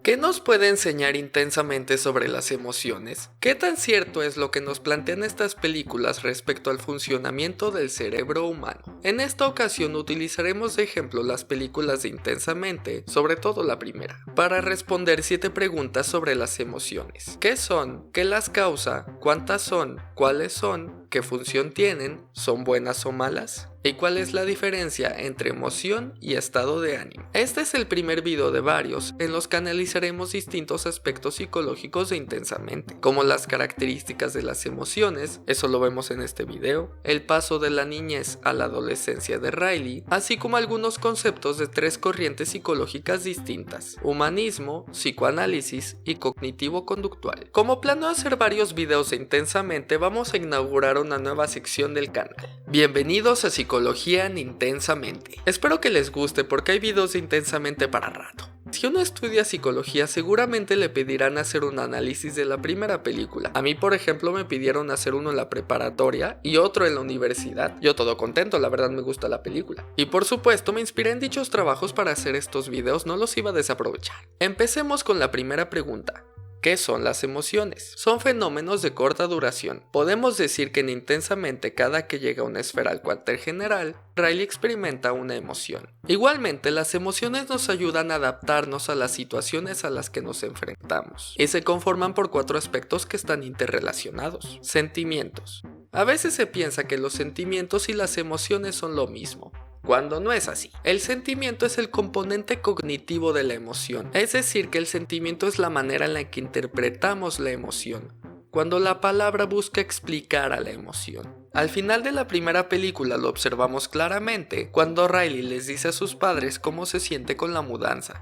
¿Qué nos puede enseñar intensamente sobre las emociones? ¿Qué tan cierto es lo que nos plantean estas películas respecto al funcionamiento del cerebro humano? En esta ocasión utilizaremos de ejemplo las películas de Intensamente, sobre todo la primera, para responder 7 preguntas sobre las emociones. ¿Qué son? ¿Qué las causa? ¿Cuántas son? ¿Cuáles son? ¿Qué función tienen? ¿Son buenas o malas? ¿Y cuál es la diferencia entre emoción y estado de ánimo? Este es el primer video de varios en los que analizaremos distintos aspectos psicológicos de Intensamente, como las características de las emociones, eso lo vemos en este video, el paso de la niñez a la adolescencia de Riley, así como algunos conceptos de 3 corrientes psicológicas distintas: humanismo, psicoanálisis y cognitivo-conductual. Como planeo hacer varios videos de Intensamente, vamos a inaugurar una nueva sección del canal. Bienvenidos a Psicología en Intensamente. Espero que les guste porque hay videos de Intensamente para rato. Si uno estudia psicología, seguramente le pedirán hacer un análisis de la primera película. A mí, por ejemplo, me pidieron hacer uno en la preparatoria y otro en la universidad. Yo todo contento, la verdad me gusta la película. Y por supuesto, me inspiré en dichos trabajos para hacer estos videos, no los iba a desaprovechar. Empecemos con la primera pregunta. ¿Qué son las emociones? Son fenómenos de corta duración. Podemos decir que en Intensamente, cada que llega a una esfera al cuartel general, Riley experimenta una emoción. Igualmente, las emociones nos ayudan a adaptarnos a las situaciones a las que nos enfrentamos, y se conforman por 4 aspectos que están interrelacionados. Sentimientos. A veces se piensa que los sentimientos y las emociones son lo mismo, cuando no es así. El sentimiento es el componente cognitivo de la emoción, es decir, que el sentimiento es la manera en la que interpretamos la emoción, cuando la palabra busca explicar a la emoción. Al final de la primera película lo observamos claramente, cuando Riley les dice a sus padres cómo se siente con la mudanza.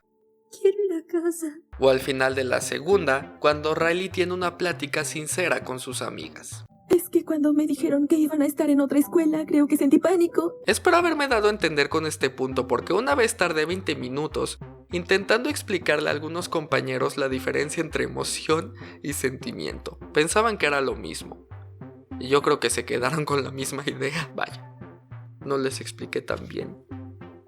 Quiero ir a casa. O al final de la segunda, cuando Riley tiene una plática sincera con sus amigas. Es que cuando me dijeron que iban a estar en otra escuela, creo que sentí pánico. Espero haberme dado a entender con este punto, porque una vez tardé 20 minutos intentando explicarle a algunos compañeros la diferencia entre emoción y sentimiento. Pensaban que era lo mismo, y yo creo que se quedaron con la misma idea. Vaya, no les expliqué tan bien.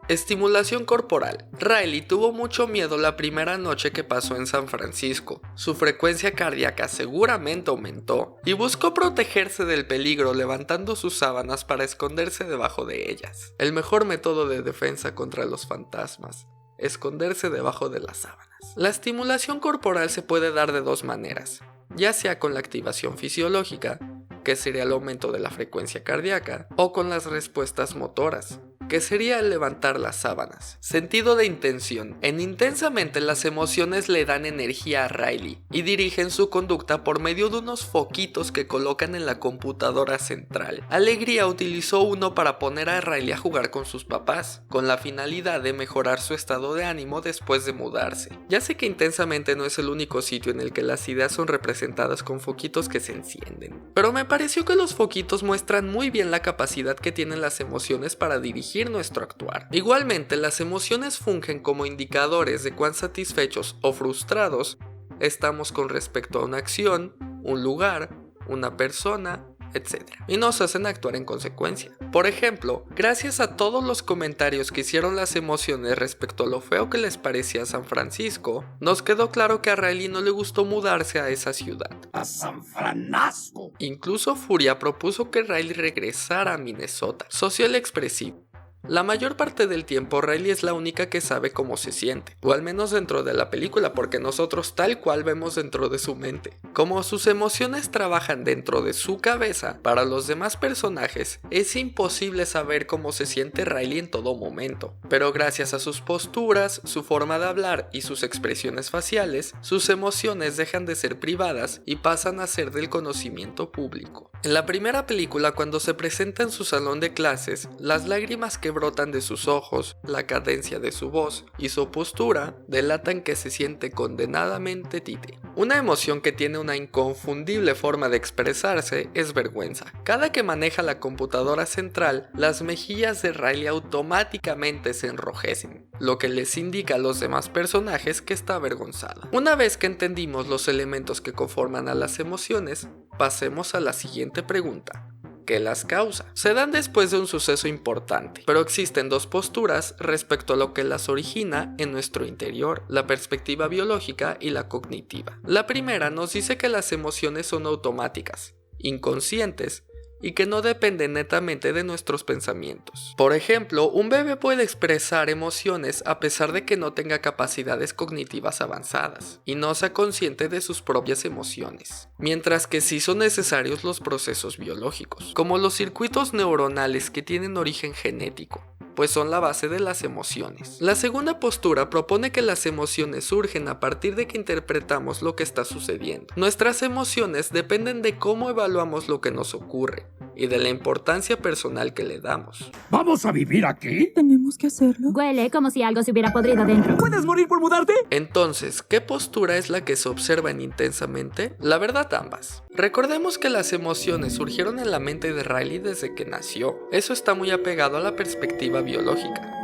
Estimulación corporal. Riley tuvo mucho miedo la primera noche que pasó en San Francisco. Su frecuencia cardíaca seguramente aumentó y buscó protegerse del peligro levantando sus sábanas para esconderse debajo de ellas. El mejor método de defensa contra los fantasmas: esconderse debajo de las sábanas. La estimulación corporal se puede dar de 2 maneras, ya sea con la activación fisiológica, que sería el aumento de la frecuencia cardíaca, o con las respuestas motoras, que sería el levantar las sábanas. Sentido de intención. En Intensamente, las emociones le dan energía a Riley y dirigen su conducta por medio de unos foquitos que colocan en la computadora central. Alegría utilizó uno para poner a Riley a jugar con sus papás, con la finalidad de mejorar su estado de ánimo después de mudarse. Ya sé que Intensamente no es el único sitio en el que las ideas son representadas con foquitos que se encienden, pero me pareció que los foquitos muestran muy bien la capacidad que tienen las emociones para dirigir nuestro actuar. Igualmente, las emociones fungen como indicadores de cuán satisfechos o frustrados estamos con respecto a una acción, un lugar, una persona, etc. Y nos hacen actuar en consecuencia. Por ejemplo, gracias a todos los comentarios que hicieron las emociones respecto a lo feo que les parecía San Francisco, nos quedó claro que a Riley no le gustó mudarse a esa ciudad. ¡A San Francisco! Incluso Furia propuso que Riley regresara a Minnesota. Social expresivo. La mayor parte del tiempo Riley es la única que sabe cómo se siente, o al menos dentro de la película, porque nosotros tal cual vemos dentro de su mente. Como sus emociones trabajan dentro de su cabeza, para los demás personajes es imposible saber cómo se siente Riley en todo momento, pero gracias a sus posturas, su forma de hablar y sus expresiones faciales, sus emociones dejan de ser privadas y pasan a ser del conocimiento público. En la primera película, cuando se presenta en su salón de clases, las lágrimas que brotan de sus ojos, la cadencia de su voz y su postura delatan que se siente condenadamente tite. Una emoción que tiene una inconfundible forma de expresarse es vergüenza. Cada que maneja la computadora central, las mejillas de Riley automáticamente se enrojecen, lo que les indica a los demás personajes que está avergonzada. Una vez que entendimos los elementos que conforman a las emociones, pasemos a la siguiente pregunta. qué las causa. Se dan después de un suceso importante, pero existen dos posturas respecto a lo que las origina en nuestro interior, la perspectiva biológica y la cognitiva. La primera nos dice que las emociones son automáticas, inconscientes, y que no dependen netamente de nuestros pensamientos. Por ejemplo, un bebé puede expresar emociones a pesar de que no tenga capacidades cognitivas avanzadas y no sea consciente de sus propias emociones, mientras que sí son necesarios los procesos biológicos, como los circuitos neuronales que tienen origen genético, pues son la base de las emociones. La segunda postura propone que las emociones surgen a partir de que interpretamos lo que está sucediendo. Nuestras emociones dependen de cómo evaluamos lo que nos ocurre y de la importancia personal que le damos. ¿Vamos a vivir aquí? ¿Tenemos que hacerlo? Huele como si algo se hubiera podrido dentro. ¿Puedes morir por mudarte? Entonces, ¿qué postura es la que se observa en Intensamente? La verdad, ambas. Recordemos que las emociones surgieron en la mente de Riley desde que nació. Eso está muy apegado a la perspectiva biológica.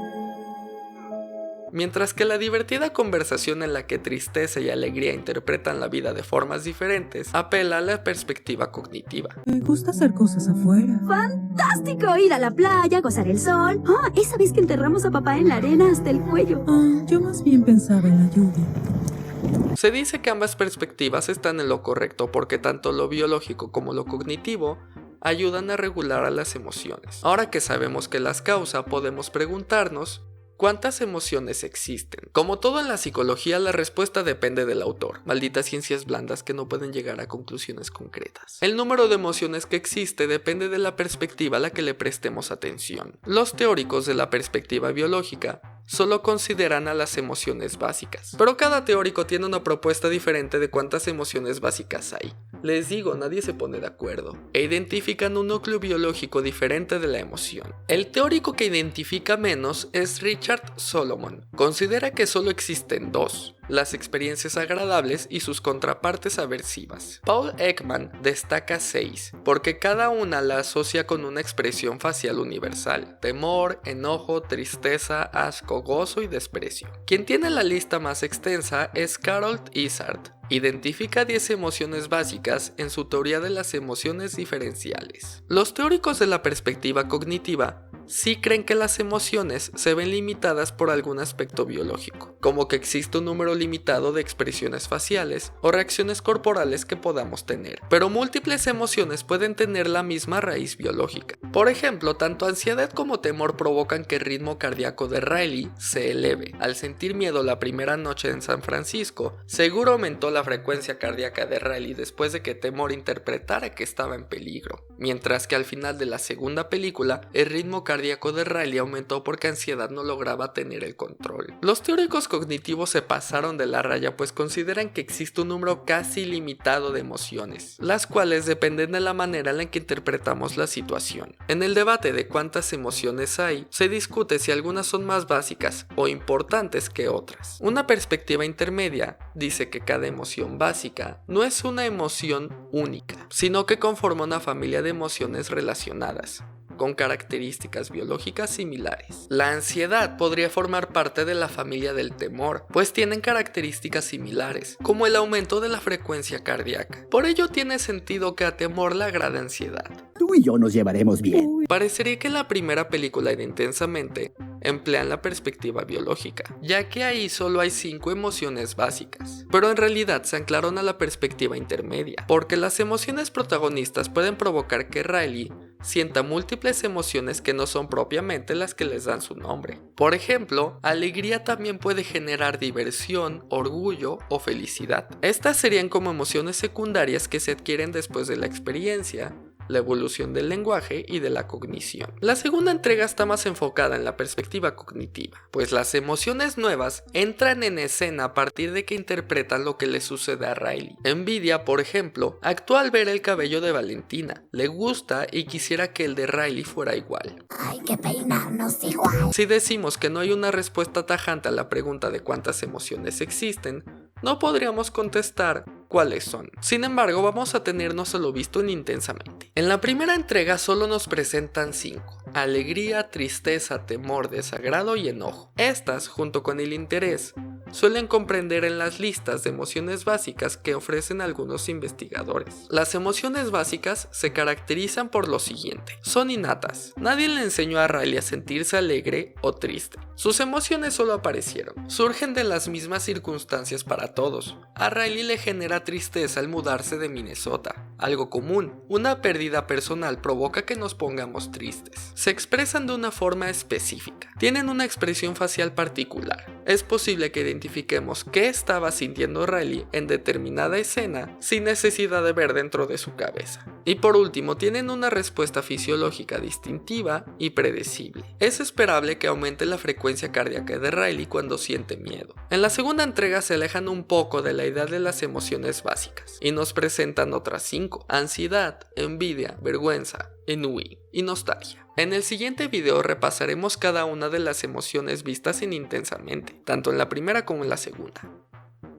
Mientras que la divertida conversación en la que tristeza y alegría interpretan la vida de formas diferentes apela a la perspectiva cognitiva. Me gusta hacer cosas afuera. ¡Fantástico! Ir a la playa, gozar el sol. Ah, esa vez que enterramos a papá en la arena hasta el cuello. Yo más bien pensaba en la lluvia. Se dice que ambas perspectivas están en lo correcto porque tanto lo biológico como lo cognitivo ayudan a regular a las emociones. Ahora que sabemos que las causa, podemos preguntarnos ¿cuántas emociones existen? Como todo en la psicología, la respuesta depende del autor. Malditas ciencias blandas que no pueden llegar a conclusiones concretas. El número de emociones que existe depende de la perspectiva a la que le prestemos atención. Los teóricos de la perspectiva biológica solo consideran a las emociones básicas, pero cada teórico tiene una propuesta diferente de cuántas emociones básicas hay. Les digo, nadie se pone de acuerdo, e identifican un núcleo biológico diferente de la emoción. El teórico que identifica menos es Richard Solomon. Considera que solo existen dos: las experiencias agradables y sus contrapartes aversivas. Paul Ekman destaca 6, porque cada una la asocia con una expresión facial universal: temor, enojo, tristeza, asco, gozo y desprecio. Quien tiene la lista más extensa es Carol Izard. Identifica 10 emociones básicas en su teoría de las emociones diferenciales. Los teóricos de la perspectiva cognitiva sí creen que las emociones se ven limitadas por algún aspecto biológico, como que existe un número limitado de expresiones faciales o reacciones corporales que podamos tener, pero múltiples emociones pueden tener la misma raíz biológica. Por ejemplo, tanto ansiedad como temor provocan que el ritmo cardíaco de Riley se eleve. Al sentir miedo la primera noche en San Francisco, seguro aumentó la frecuencia cardíaca de Riley después de que temor interpretara que estaba en peligro, mientras que al final de la segunda película, el ritmo cardíaco de Riley aumentó porque ansiedad no lograba tener el control. Los teóricos cognitivos se pasaron de la raya, pues consideran que existe un número casi ilimitado de emociones, las cuales dependen de la manera en la que interpretamos la situación. En el debate de cuántas emociones hay, se discute si algunas son más básicas o importantes que otras. Una perspectiva intermedia dice que cada emoción básica no es una emoción única, sino que conforma una familia de emociones relacionadas, con características biológicas similares. La ansiedad podría formar parte de la familia del temor, pues tienen características similares, como el aumento de la frecuencia cardíaca. Por ello tiene sentido que a temor le agrade ansiedad. Tú y yo nos llevaremos bien. Parecería que la primera película de Intensamente emplean la perspectiva biológica, ya que ahí solo hay 5 emociones básicas, pero en realidad se anclaron a la perspectiva intermedia, porque las emociones protagonistas pueden provocar que Riley sienta múltiples emociones que no son propiamente las que les dan su nombre. Por ejemplo, alegría también puede generar diversión, orgullo o felicidad. Estas serían como emociones secundarias que se adquieren después de la experiencia, la evolución del lenguaje y de la cognición. La segunda entrega está más enfocada en la perspectiva cognitiva, pues las emociones nuevas entran en escena a partir de que interpretan lo que le sucede a Riley. Envidia, por ejemplo, actúa al ver el cabello de Valentina, le gusta y quisiera que el de Riley fuera igual. Hay que peinarnos igual. Si decimos que no hay una respuesta tajante a la pregunta de cuántas emociones existen, no podríamos contestar cuáles son. Sin embargo, vamos a tenernos a lo visto en Intensamente. En la primera entrega solo nos presentan 5: alegría, tristeza, temor, desagrado y enojo. Estas, junto con el interés, suelen comprender en las listas de emociones básicas que ofrecen algunos investigadores. Las emociones básicas se caracterizan por lo siguiente: son innatas. Nadie le enseñó a Riley a sentirse alegre o triste. Sus emociones solo aparecieron. Surgen de las mismas circunstancias para todos. A Riley le genera tristeza al mudarse de Minnesota, algo común. Una pérdida personal provoca que nos pongamos tristes. Se expresan de una forma específica. Tienen una expresión facial particular. Es posible que identifiquemos qué estaba sintiendo Riley en determinada escena sin necesidad de ver dentro de su cabeza. Y por último, tienen una respuesta fisiológica distintiva y predecible. Es esperable que aumente la frecuencia cardíaca de Riley cuando siente miedo. En la segunda entrega se alejan un poco de la idea de las emociones básicas y nos presentan otras 5: ansiedad, envidia, vergüenza, ennui y nostalgia. En el siguiente video repasaremos cada una de las emociones vistas en Intensamente, tanto en la primera como en la segunda.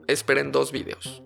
Esperen 2 videos.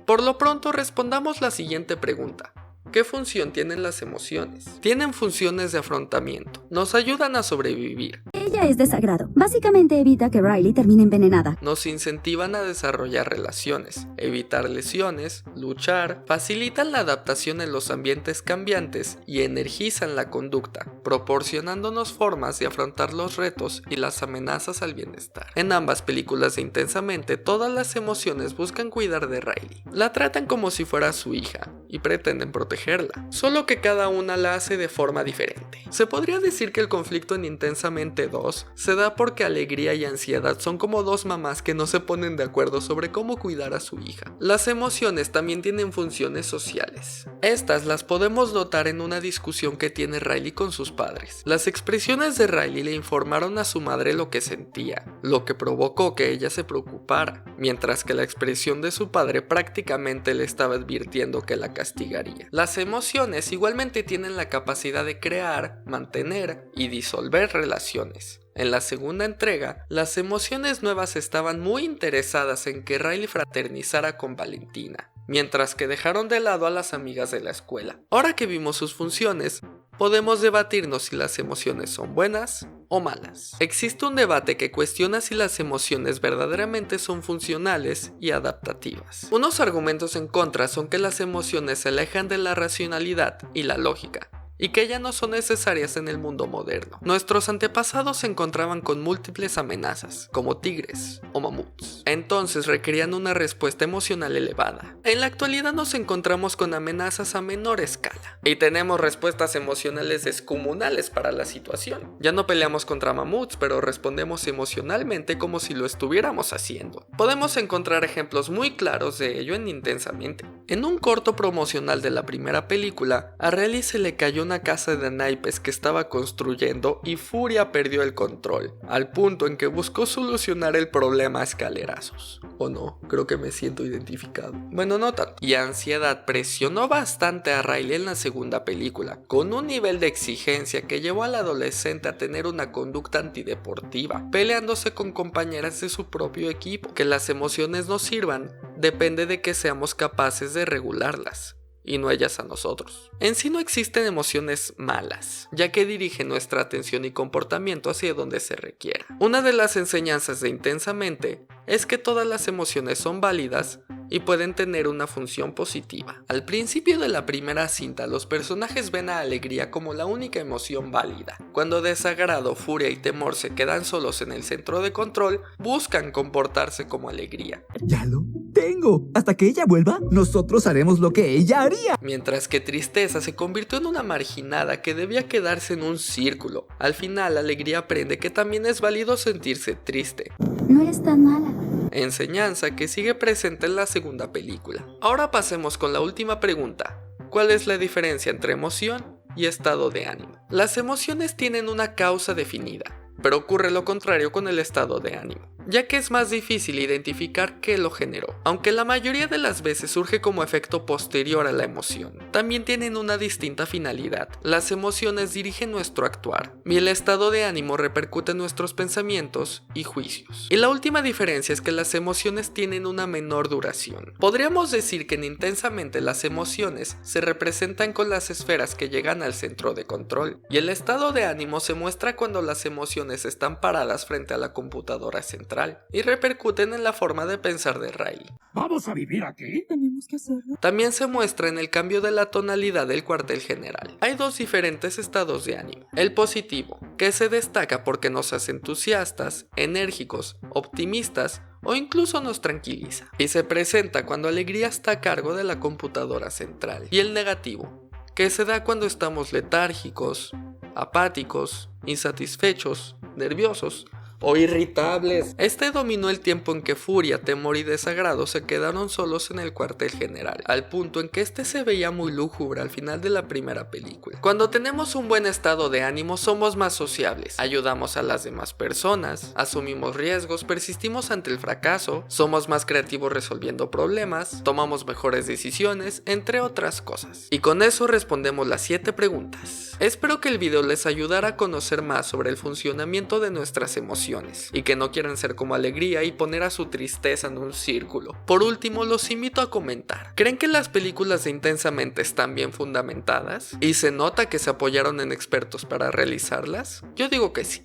Por lo pronto respondamos la siguiente pregunta: ¿qué función tienen las emociones? Tienen funciones de afrontamiento, nos ayudan a sobrevivir. Ella es desagrado. Básicamente evita que Riley termine envenenada. Nos incentivan a desarrollar relaciones, evitar lesiones, luchar, facilitan la adaptación en los ambientes cambiantes y energizan la conducta, proporcionándonos formas de afrontar los retos y las amenazas al bienestar. En ambas películas de Intensamente, todas las emociones buscan cuidar de Riley. La tratan como si fuera su hija y pretenden protegerla, solo que cada una la hace de forma diferente. Se podría decir que el conflicto en Intensamente 2 se da porque alegría y ansiedad son como 2 mamás que no se ponen de acuerdo sobre cómo cuidar a su hija. Las emociones también tienen funciones sociales. Estas las podemos notar en una discusión que tiene Riley con sus padres. Las expresiones de Riley le informaron a su madre lo que sentía, lo que provocó que ella se preocupara, mientras que la expresión de su padre prácticamente le estaba advirtiendo que la castigaría. Las emociones igualmente tienen la capacidad de crear, mantener y disolver relaciones. En la segunda entrega, las emociones nuevas estaban muy interesadas en que Riley fraternizara con Valentina, mientras que dejaron de lado a las amigas de la escuela. Ahora que vimos sus funciones, podemos debatirnos si las emociones son buenas o malas. Existe un debate que cuestiona si las emociones verdaderamente son funcionales y adaptativas. Unos argumentos en contra son que las emociones se alejan de la racionalidad y la lógica, y que ya no son necesarias en el mundo moderno. Nuestros antepasados se encontraban con múltiples amenazas, como tigres o mamuts. Entonces requerían una respuesta emocional elevada. En la actualidad nos encontramos con amenazas a menor escala, y tenemos respuestas emocionales descomunales para la situación. Ya no peleamos contra mamuts, pero respondemos emocionalmente como si lo estuviéramos haciendo. Podemos encontrar ejemplos muy claros de ello en Intensamente. En un corto promocional de la primera película, a Riley se le cayó una casa de naipes que estaba construyendo y Furia perdió el control, al punto en que buscó solucionar el problema a escalerazos. ¿O no? Creo que me siento identificado. Bueno, no tanto. Y Ansiedad presionó bastante a Riley en la segunda película, con un nivel de exigencia que llevó al adolescente a tener una conducta antideportiva, peleándose con compañeras de su propio equipo. Que las emociones nos sirvan depende de que seamos capaces de regularlas, y no ellas a nosotros. En sí no existen emociones malas, ya que dirigen nuestra atención y comportamiento hacia donde se requiera. Una de las enseñanzas de Intensamente es que todas las emociones son válidas y pueden tener una función positiva. Al principio de la primera cinta, los personajes ven a alegría como la única emoción válida. Cuando desagrado, furia y temor se quedan solos en el centro de control, buscan comportarse como alegría. Ya lo tengo. Hasta que ella vuelva, nosotros haremos lo que ella haría. Mientras que tristeza se convirtió en una marginada que debía quedarse en un círculo. Al final, alegría aprende que también es válido sentirse triste. No eres tan mala. Enseñanza que sigue presente en la segunda película. Ahora pasemos con la última pregunta. ¿Cuál es la diferencia entre emoción y estado de ánimo? Las emociones tienen una causa definida, pero ocurre lo contrario con el estado de ánimo, ya que es más difícil identificar qué lo generó. Aunque la mayoría de las veces surge como efecto posterior a la emoción, también tienen una distinta finalidad. Las emociones dirigen nuestro actuar, y el estado de ánimo repercute en nuestros pensamientos y juicios. Y la última diferencia es que las emociones tienen una menor duración. Podríamos decir que en Intensamente las emociones se representan con las esferas que llegan al centro de control, y el estado de ánimo se muestra cuando las emociones están paradas frente a la computadora central. central y repercuten en la forma de pensar de Riley. ¿Vamos a vivir aquí? Tenemos que hacerlo. También se muestra en el cambio de la tonalidad del cuartel general. Hay dos diferentes estados de ánimo. El positivo, que se destaca porque nos hace entusiastas, enérgicos, optimistas o incluso nos tranquiliza. Y se presenta cuando alegría está a cargo de la computadora central. Y el negativo, que se da cuando estamos letárgicos, apáticos, insatisfechos, nerviosos o irritables. Este dominó el tiempo en que furia, temor y desagrado se quedaron solos en el cuartel general, al punto en que este se veía muy lúgubre al final de la primera película. Cuando tenemos un buen estado de ánimo somos más sociables, ayudamos a las demás personas, asumimos riesgos, persistimos ante el fracaso, somos más creativos resolviendo problemas, tomamos mejores decisiones, entre otras cosas. Y con eso respondemos las 7 preguntas. Espero que el video les ayudara a conocer más sobre el funcionamiento de nuestras emociones y que no quieran ser como alegría y poner a su tristeza en un círculo. Por último, los invito a comentar. ¿Creen que las películas de Intensamente están bien fundamentadas? ¿Y se nota que se apoyaron en expertos para realizarlas? Yo digo que sí.